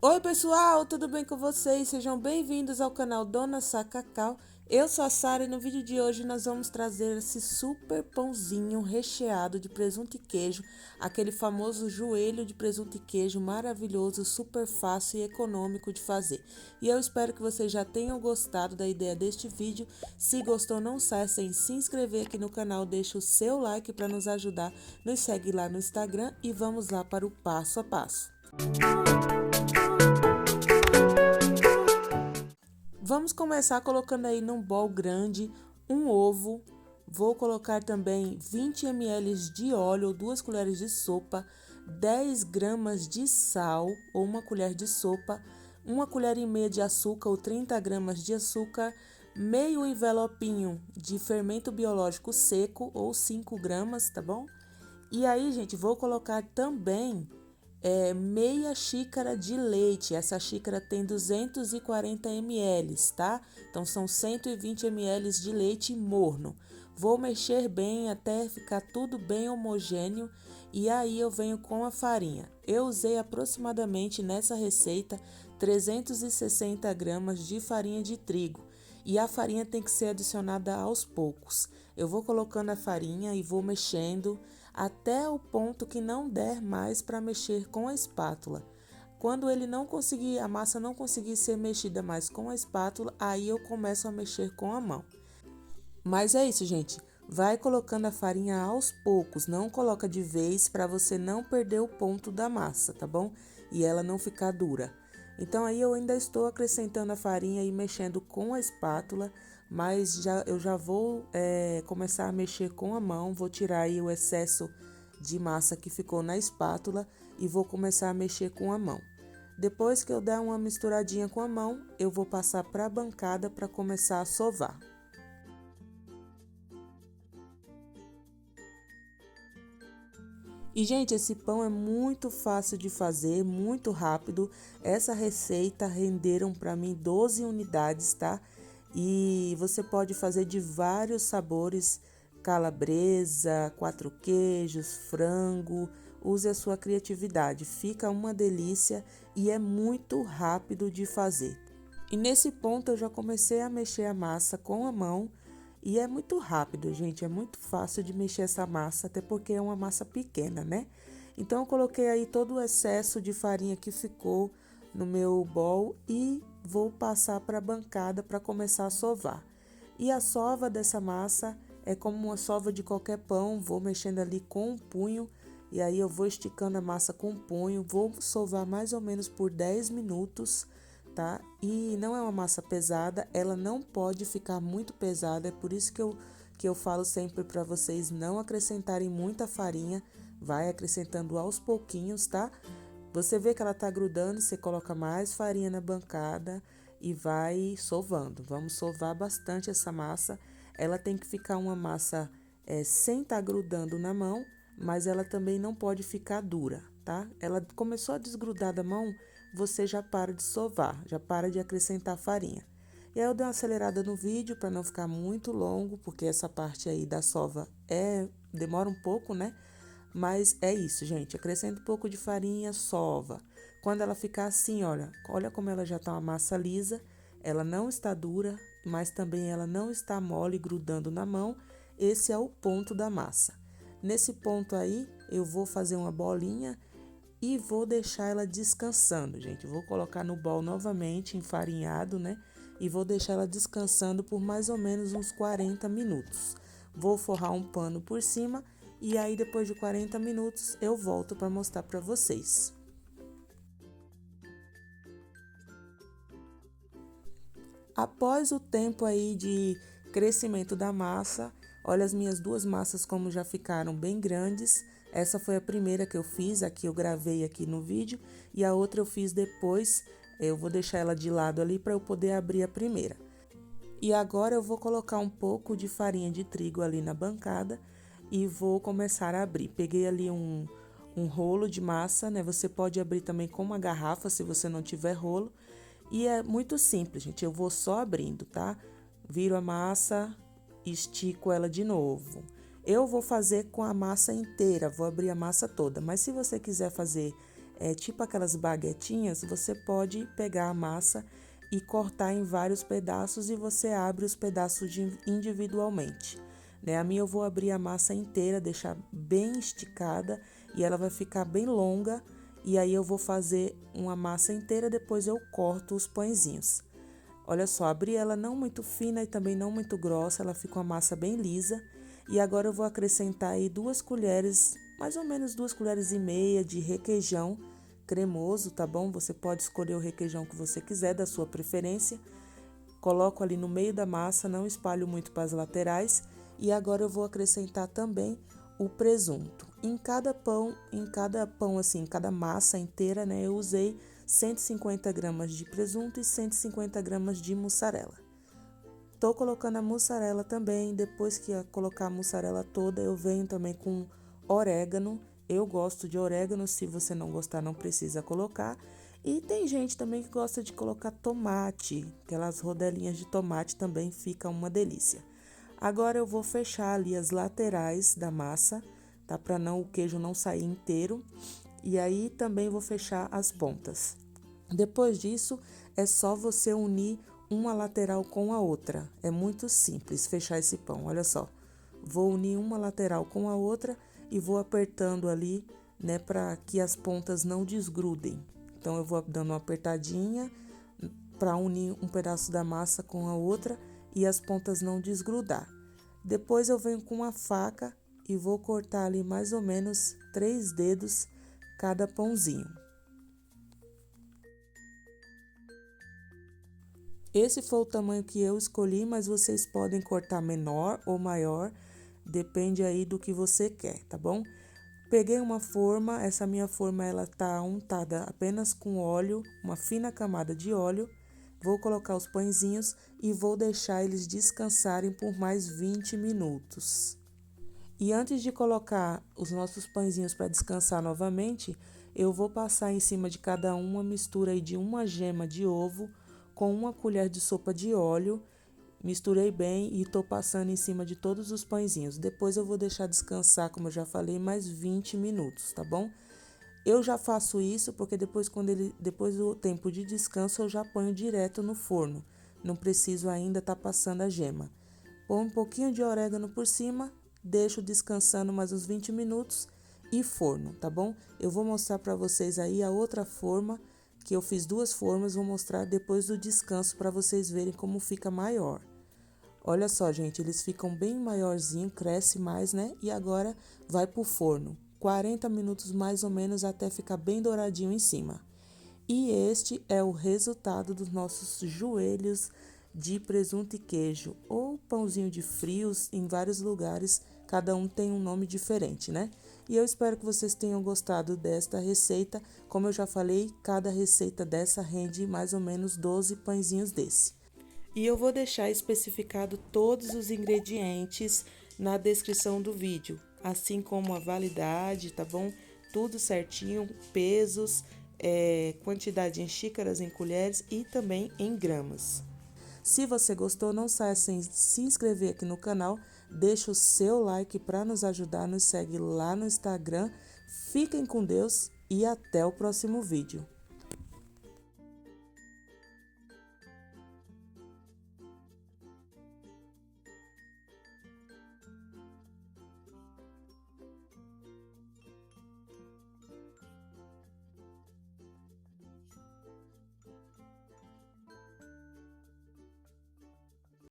Oi pessoal, tudo bem com vocês? Sejam bem-vindos ao canal Dona Sá Cacau. Eu sou a Sara e no vídeo de hoje nós vamos trazer esse super pãozinho recheado de presunto e queijo, aquele famoso joelho de presunto e queijo maravilhoso, super fácil e econômico de fazer. E eu espero que vocês já tenham gostado da ideia deste vídeo. Se gostou, não saia sem se inscrever aqui no canal, deixa o seu like para nos ajudar, nos segue lá no Instagram e vamos lá para o passo a passo. Vamos começar colocando aí num bowl grande um ovo. Vou colocar também 20 ml de óleo ou 2 colheres de sopa, 10 gramas de sal ou 1 colher de sopa, 1 colher e meia de açúcar ou 30 gramas de açúcar, meio envelopinho de fermento biológico seco ou 5 gramas, tá bom? E aí, gente, vou colocar também meia xícara de leite. Essa xícara tem 240 ml, tá? Então são 120 ml de leite morno. Vou mexer bem até ficar tudo bem homogêneo e aí eu venho com a farinha. Eu usei aproximadamente nessa receita 360 gramas de farinha de trigo. E a farinha tem que ser adicionada aos poucos. Eu vou colocando a farinha e vou mexendo até o ponto que não der mais para mexer com a espátula. Quando ele não conseguir, a massa não conseguir ser mexida mais com a espátula, aí eu começo a mexer com a mão. Mas é isso, gente. Vai colocando a farinha aos poucos, não coloca de vez para você não perder o ponto da massa, tá bom? E ela não ficar dura. Então aí eu ainda estou acrescentando a farinha e mexendo com a espátula, mas eu já vou começar a mexer com a mão, vou tirar aí o excesso de massa que ficou na espátula e vou começar a mexer com a mão. Depois que eu der uma misturadinha com a mão, eu vou passar para a bancada para começar a sovar. E, gente, esse pão é muito fácil de fazer, muito rápido. Essa receita renderam para mim 12 unidades, tá? E você pode fazer de vários sabores, calabresa, 4 queijos, frango. Use a sua criatividade, fica uma delícia e é muito rápido de fazer. E nesse ponto eu já comecei a mexer a massa com a mão. E é muito rápido, gente, é muito fácil de mexer essa massa, até porque é uma massa pequena, né? Então, eu coloquei aí todo o excesso de farinha que ficou no meu bowl e vou passar para a bancada para começar a sovar. E a sova dessa massa é como uma sova de qualquer pão, vou mexendo ali com o punho e aí eu vou esticando a massa com o punho, vou sovar mais ou menos por 10 minutos, tá? E não é uma massa pesada, ela não pode ficar muito pesada, é por isso que eu falo sempre para vocês não acrescentarem muita farinha, vai acrescentando aos pouquinhos, tá? Você vê que ela tá grudando, você coloca mais farinha na bancada e vai sovando. Vamos sovar bastante essa massa, ela tem que ficar uma massa sem estar grudando na mão, mas ela também não pode ficar dura, tá? Ela começou a desgrudar da mão, você já para de sovar, já para de acrescentar farinha. E aí eu dei uma acelerada no vídeo para não ficar muito longo, porque essa parte aí da sova demora um pouco, né? Mas é isso, gente. Acrescenta um pouco de farinha, sova. Quando ela ficar assim, olha como ela já tá uma massa lisa. Ela não está dura, mas também ela não está mole grudando na mão. Esse é o ponto da massa. Nesse ponto aí, eu vou fazer uma bolinha e vou deixar ela descansando, gente. Vou colocar no bowl novamente, enfarinhado, né? E vou deixar ela descansando por mais ou menos uns 40 minutos. Vou forrar um pano por cima e aí depois de 40 minutos eu volto para mostrar para vocês. Após o tempo aí de crescimento da massa, olha as minhas duas massas como já ficaram bem grandes. Essa foi a primeira que eu fiz, aqui eu gravei aqui no vídeo, e a outra eu fiz depois. Eu vou deixar ela de lado ali para eu poder abrir a primeira. E agora eu vou colocar um pouco de farinha de trigo ali na bancada e vou começar a abrir. Peguei ali um rolo de massa, né? Você pode abrir também com uma garrafa se você não tiver rolo. E é muito simples, gente. Eu vou só abrindo, tá? Viro a massa, estico ela de novo. Eu vou fazer com a massa inteira, vou abrir a massa toda. Mas se você quiser fazer tipo aquelas baguetinhas, você pode pegar a massa e cortar em vários pedaços e você abre os pedaços individualmente. Né? A minha eu vou abrir a massa inteira, deixar bem esticada e ela vai ficar bem longa. E aí eu vou fazer uma massa inteira, depois eu corto os pãezinhos. Olha só, abri ela não muito fina e também não muito grossa, ela fica uma massa bem lisa. E agora eu vou acrescentar aí 2 colheres, mais ou menos 2,5 colheres de requeijão cremoso, tá bom? Você pode escolher o requeijão que você quiser, da sua preferência. Coloco ali no meio da massa, não espalho muito para as laterais. E agora eu vou acrescentar também o presunto. Em cada pão assim, em cada massa inteira, né, eu usei 150 gramas de presunto e 150 gramas de mussarela. Tô colocando a mussarela também. Depois que eu colocar a mussarela toda, eu venho também com orégano. Eu gosto de orégano, se você não gostar, não precisa colocar. E tem gente também que gosta de colocar tomate, aquelas rodelinhas de tomate também fica uma delícia. Agora eu vou fechar ali as laterais da massa, tá? Para não o queijo não sair inteiro. E aí também vou fechar as pontas. Depois disso, é só você unir uma lateral com a outra. É muito simples fechar esse pão, olha só. Vou unir uma lateral com a outra e vou apertando ali, né, para que as pontas não desgrudem. Então eu vou dando uma apertadinha para unir um pedaço da massa com a outra e as pontas não desgrudar. Depois eu venho com uma faca e vou cortar ali mais ou menos 3 dedos cada pãozinho. Esse foi o tamanho que eu escolhi, mas vocês podem cortar menor ou maior, depende aí do que você quer, tá bom? Peguei uma forma, essa minha forma ela tá untada apenas com óleo, uma fina camada de óleo. Vou colocar os pãezinhos e vou deixar eles descansarem por mais 20 minutos. E antes de colocar os nossos pãezinhos para descansar novamente, eu vou passar em cima de cada um uma mistura aí de uma gema de ovo com 1 colher de sopa de óleo. Misturei bem e estou passando em cima de todos os pãezinhos. Depois eu vou deixar descansar, como eu já falei, mais 20 minutos, tá bom? Eu já faço isso porque depois do tempo de descanso eu já ponho direto no forno. Não preciso ainda estar passando a gema. Põe um pouquinho de orégano por cima, deixo descansando mais uns 20 minutos e forno, tá bom? Eu vou mostrar para vocês aí a outra forma, que eu fiz 2 formas, vou mostrar depois do descanso para vocês verem como fica maior. Olha só, gente, eles ficam bem maiorzinho, cresce mais, né? E agora vai pro forno. 40 minutos mais ou menos até ficar bem douradinho em cima. E este é o resultado dos nossos joelhos de presunto e queijo, ou pãozinho de frios. Em vários lugares, cada um tem um nome diferente, né? E eu espero que vocês tenham gostado desta receita. Como eu já falei, cada receita dessa rende mais ou menos 12 pãezinhos desse. E eu vou deixar especificado todos os ingredientes na descrição do vídeo, assim como a validade, tá bom? Tudo certinho, pesos, quantidade em xícaras, em colheres e também em gramas. Se você gostou, não saia sem se inscrever aqui no canal, deixa o seu like para nos ajudar, nos segue lá no Instagram. Fiquem com Deus e até o próximo vídeo.